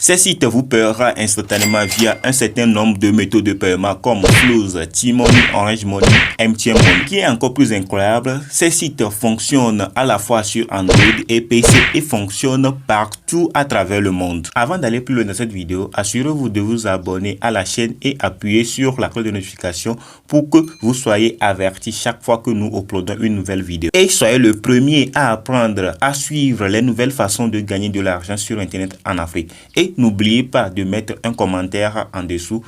Ces sites vous paiera instantanément via un certain nombre de méthodes de paiement comme Flows, T-Money, Orange Money, MTN Money. Qui est encore plus incroyable, ces sites fonctionnent à la fois sur Android et PC et fonctionnent partout à travers le monde. Avant d'aller plus loin dans cette vidéo, assurez-vous de vous abonner à la chaîne et appuyer sur la cloche de notification pour que vous soyez avertis chaque fois que nous uploadons une nouvelle vidéo. Et soyez le premier à apprendre à suivre les nouvelles façons de gagner de l'argent sur Internet en Afrique. Et n'oubliez pas de mettre un commentaire en dessous.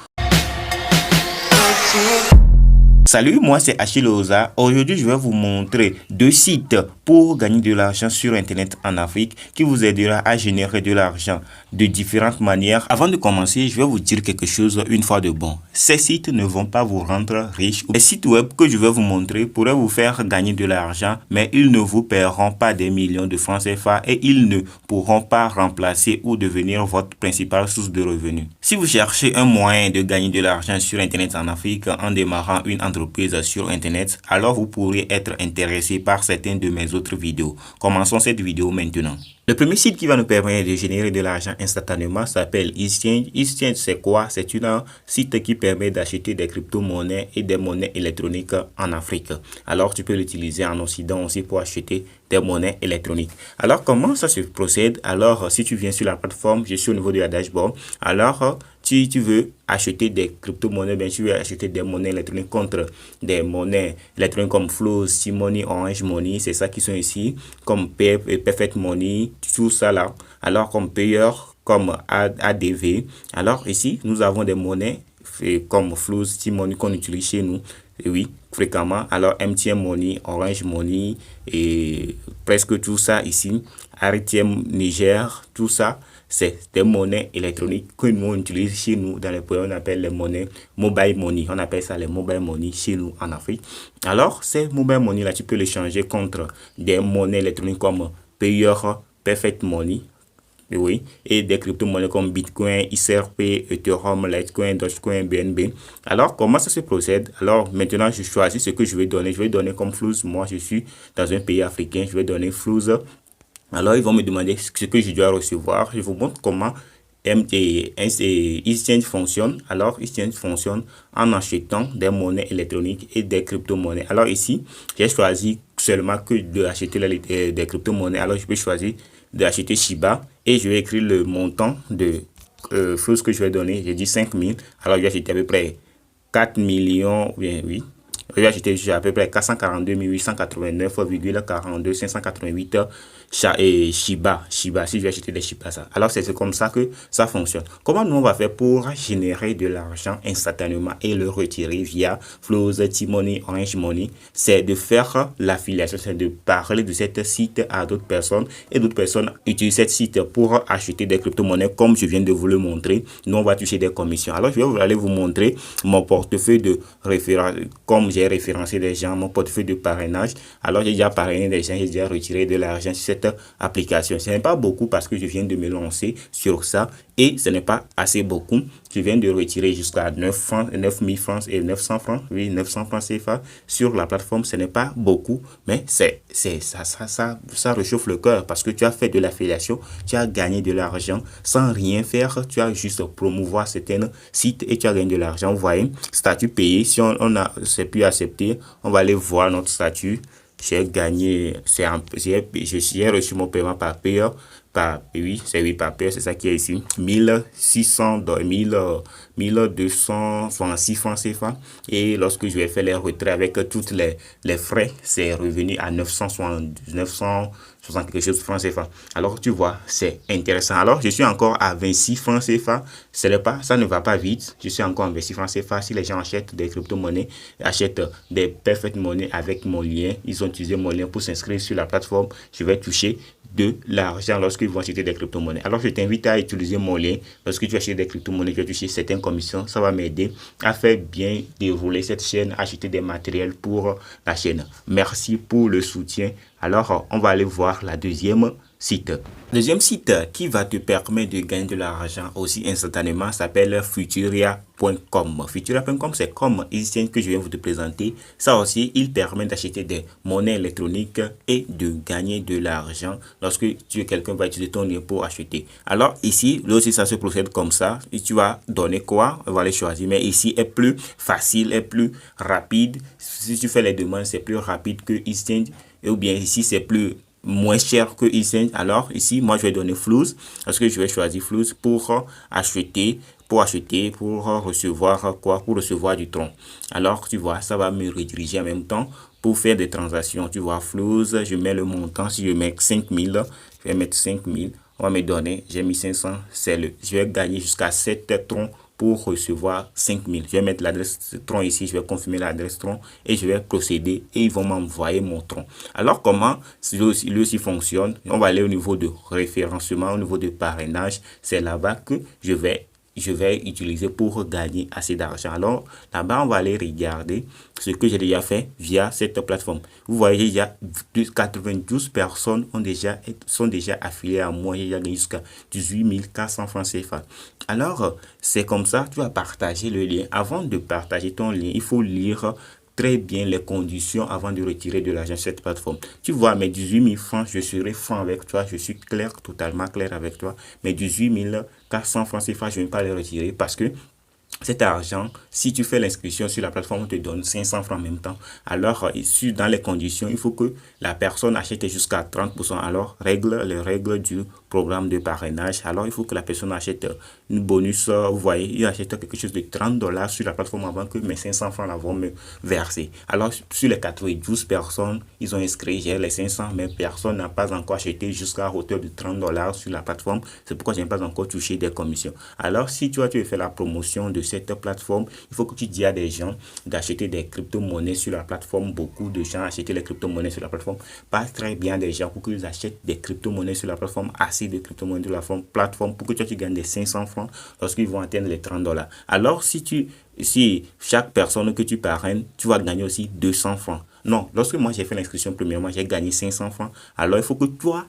Salut, moi c'est Achille Oza. Aujourd'hui, je vais vous montrer deux sites pour gagner de l'argent sur Internet en Afrique qui vous aidera à générer de l'argent de différentes manières. Avant de commencer, je vais vous dire quelque chose une fois de bon. Ces sites ne vont pas vous rendre riche. Les sites web que je vais vous montrer pourraient vous faire gagner de l'argent, mais ils ne vous paieront pas des millions de francs CFA et ils ne pourront pas remplacer ou devenir votre principale source de revenus. Si vous cherchez un moyen de gagner de l'argent sur Internet en Afrique en démarrant une entreprise sur Internet, alors vous pourriez être intéressé par certaines de mes autres vidéos. Commençons cette vidéo maintenant. Le premier site qui va nous permettre de générer de l'argent instantanément s'appelle Exchange. Exchange, c'est quoi? C'est un site qui permet d'acheter des crypto-monnaies et des monnaies électroniques en Afrique. Alors, tu peux l'utiliser en Occident aussi pour acheter des monnaies électroniques. Alors, comment ça se procède? Alors, si tu viens sur la plateforme, je suis au niveau de la dashboard. Alors, tu veux acheter des crypto-monnaies, bien tu veux acheter des monnaies électroniques contre des monnaies électroniques comme Flows, T-Money, Orange Money, c'est ça qui sont ici, comme Perfect Money, tout ça là. Alors comme payeur, comme ADV. Alors ici, nous avons des monnaies comme Flows, T-Money qu'on utilise chez nous. Et oui, fréquemment. Alors MTN Money, Orange Money et presque tout ça ici. RTM Niger, tout ça, c'est des monnaies électroniques que nous utilisons chez nous dans les pays, on appelle les monnaies mobile money. On appelle ça les mobile money chez nous en Afrique. Alors, ces mobile money là, tu peux les changer contre des monnaies électroniques comme payeur, Perfect Money. Oui, et des crypto-monnaies comme Bitcoin, XRP, Ethereum, Litecoin, Dogecoin, BNB. Alors, comment ça se procède? Alors, maintenant, je choisis ce que je vais donner. Je vais donner comme Flows. Moi, je suis dans un pays africain. Je vais donner Flows. Alors, ils vont me demander ce que je dois recevoir. Je vous montre comment Exchange fonctionne. Alors, Exchange fonctionne en achetant des monnaies électroniques et des crypto-monnaies. Alors, ici, j'ai choisi seulement que d'acheter des crypto-monnaies. Alors, je peux choisir d'acheter Shiba et je vais écrire le montant de Flows que je vais donner. J'ai dit 5 000. Alors, je vais acheter à peu près 4 millions, bien oui. Je vais acheter à peu près 442 889,42 588 Shiba. Si je vais acheter des Shiba, ça. Alors, c'est comme ça que ça fonctionne. Comment nous on va faire pour générer de l'argent instantanément et le retirer via Flows, T-Money, Orange Money? C'est de faire l'affiliation, c'est de parler de cet site à d'autres personnes et d'autres personnes utilisent cet site pour acheter des crypto-monnaies comme je viens de vous le montrer. Nous, on va toucher des commissions. Alors, je vais aller vous montrer mon portefeuille de référence, comme j'ai référencé des gens, mon portefeuille de parrainage. Alors, j'ai déjà parrainé des gens, j'ai déjà retiré de l'argent sur cette application. Ce n'est pas beaucoup parce que je viens de me lancer sur ça et ce n'est pas assez beaucoup. Je viens de retirer jusqu'à 9 000 francs et 900 francs, oui, 900 francs CFA sur la plateforme. Ce n'est pas beaucoup, mais ça réchauffe le cœur parce que tu as fait de l'affiliation, tu as gagné de l'argent sans rien faire. Tu as juste promouvoir certains sites et tu as gagné de l'argent. Vous voyez, statut payé. Si c'est plus accepté, on va aller voir notre statut. J'ai gagné, j'ai reçu mon paiement par payeur, par payeur, c'est ça qui est ici, 1206 francs CFA. Et lorsque je vais faire les retraits avec toutes les frais, c'est revenu à 960 quelque chose de francs CFA. Alors tu vois, c'est intéressant. Alors je suis encore à 26 francs CFA. Ça ne va pas vite. Je suis encore à 26 francs CFA. Si les gens achètent des crypto-monnaies, achètent des Perfect Money avec mon lien, ils ont utilisé mon lien pour s'inscrire sur la plateforme, je vais toucher de l'argent lorsqu'ils vont acheter des crypto-monnaies. Alors je t'invite à utiliser mon lien. Lorsque tu achètes des crypto-monnaies, tu vas toucher certaines commissions. Ça va m'aider à faire bien dérouler cette chaîne, acheter des matériels pour la chaîne. Merci pour le soutien. Alors on va aller voir la deuxième site. Deuxième site qui va te permettre de gagner de l'argent aussi instantanément s'appelle Futuria.com. Futuria.com, c'est comme EasyChange que je viens vous te présenter. Ça aussi, il permet d'acheter des monnaies électroniques et de gagner de l'argent lorsque quelqu'un va utiliser ton lien pour acheter. Alors ici, là aussi, ça se procède comme ça. Et tu vas donner quoi? On va les choisir. Mais ici est plus facile, est plus rapide. Si tu fais les demandes, c'est plus rapide que EasyChange. Ou bien ici, c'est moins cher que EasyChange. Alors ici, moi, je vais donner Flouz parce que je vais choisir Flouz pour acheter, pour recevoir quoi? Pour recevoir du tron. Alors, tu vois, ça va me rediriger en même temps pour faire des transactions. Tu vois, Flouz, je mets le montant. Si je mets 5000, je vais mettre 5000. On va me donner, j'ai mis 500, je vais gagner jusqu'à 7 troncs pour recevoir 5000. Je vais mettre l'adresse tron ici, je vais confirmer l'adresse tron et je vais procéder et ils vont m'envoyer mon tron. Alors comment lui aussi fonctionne? On va aller au niveau de référencement, au niveau de parrainage. C'est là-bas que je vais utiliser pour gagner assez d'argent. Alors, là-bas, on va aller regarder ce que j'ai déjà fait via cette plateforme. Vous voyez, il y a 92 personnes sont déjà affiliées à moi. J'ai déjà gagné jusqu'à 18 400 francs CFA. Alors, c'est comme ça, tu vas partager le lien. Avant de partager ton lien, il faut lire très bien les conditions avant de retirer de l'argent sur cette plateforme. Tu vois, mes 18 000 francs, je serai franc avec toi. Je suis clair, totalement clair avec toi. Mes 18 400 francs CFA, je ne vais pas les retirer parce que cet argent, si tu fais l'inscription sur la plateforme, on te donne 500 francs en même temps. Alors, dans les conditions, il faut que la personne achète jusqu'à 30%. Alors, les règles du programme de parrainage. Alors, il faut que la personne achète une bonus. Vous voyez, il achète quelque chose de 30 $ sur la plateforme avant que mes 500 francs vont me verser. Alors, sur les 92 personnes, ils ont inscrit, j'ai les 500, mais personne n'a pas encore acheté jusqu'à hauteur de 30 $ sur la plateforme. C'est pourquoi je n'ai pas encore touché des commissions. Alors, si tu veux faire la promotion de cette plateforme, il faut que tu dis à des gens d'acheter des crypto-monnaies sur la plateforme. Beaucoup de gens achètent les crypto-monnaies sur la plateforme. Pas très bien des gens pour qu'ils achètent des crypto-monnaies sur la plateforme, assez de crypto-monnaies sur la plateforme pour que tu gagnes des 500 francs lorsqu'ils vont atteindre les 30 $. Alors, si chaque personne que tu parraines, tu vas gagner aussi 200 francs. Non, lorsque moi j'ai fait l'inscription premièrement, j'ai gagné 500 francs. Alors, il faut que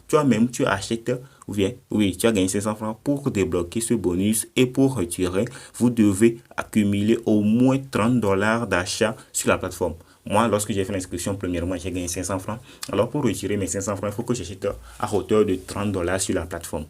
toi-même, tu achètes, ou bien, oui, tu as gagné 500 francs pour débloquer ce bonus et pour retirer, vous devez accumuler au moins 30 $ d'achat sur la plateforme. Moi, lorsque j'ai fait l'inscription premièrement, j'ai gagné 500 francs. Alors, pour retirer mes 500 francs, il faut que j'achète à hauteur de 30 $ sur la plateforme.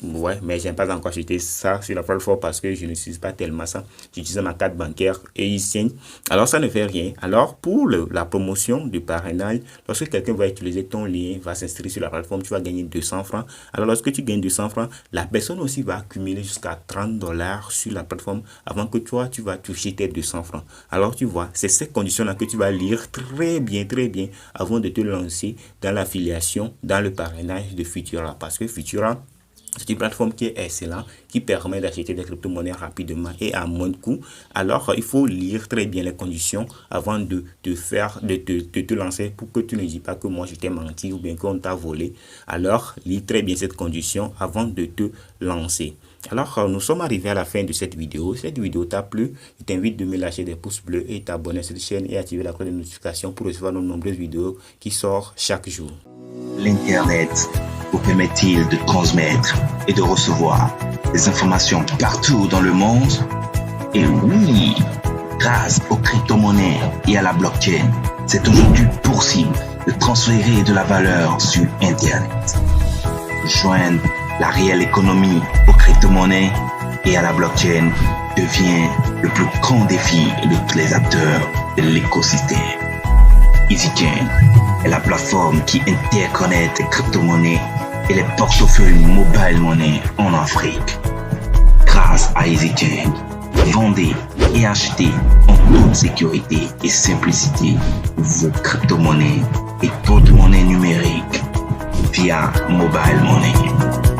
Ouais, mais je n'ai pas encore acheté ça sur la plateforme parce que je n'utilise pas tellement ça. J'utilise ma carte bancaire et ici. Alors, ça ne fait rien. Alors, pour la promotion du parrainage, lorsque quelqu'un va utiliser ton lien, va s'inscrire sur la plateforme, tu vas gagner 200 francs. Alors, lorsque tu gagnes 200 francs, la personne aussi va accumuler jusqu'à 30 $ sur la plateforme avant que toi, tu vas toucher tes 200 francs. Alors, tu vois, c'est ces conditions-là que tu vas lire très bien avant de te lancer dans l'affiliation, dans le parrainage de Futura. Parce que Futura, c'est une plateforme qui est excellente, qui permet d'acheter des crypto-monnaies rapidement et à moins de coûts. Alors, il faut lire très bien les conditions avant de te lancer pour que tu ne dis pas que moi je t'ai menti ou bien qu'on t'a volé. Alors, lis très bien cette condition avant de te lancer. Alors, nous sommes arrivés à la fin de cette vidéo. Si cette vidéo t'a plu, je t'invite de me lâcher des pouces bleus et t'abonner à cette chaîne et activer la cloche de notification pour recevoir nos nombreuses vidéos qui sortent chaque jour. L'Internet vous permet-il de transmettre et de recevoir des informations partout dans le monde? Et oui, grâce aux crypto-monnaies et à la blockchain, c'est aujourd'hui possible de transférer de la valeur sur Internet. Joindre la réelle économie aux crypto-monnaies et à la blockchain devient le plus grand défi de tous les acteurs de l'écosystème. EasyChange est la plateforme qui interconnecte les crypto-monnaies et les portefeuilles mobile money en Afrique. Grâce à EasyChange, vendez et achetez en toute sécurité et simplicité vos crypto-monnaies et votre monnaie numérique via mobile money.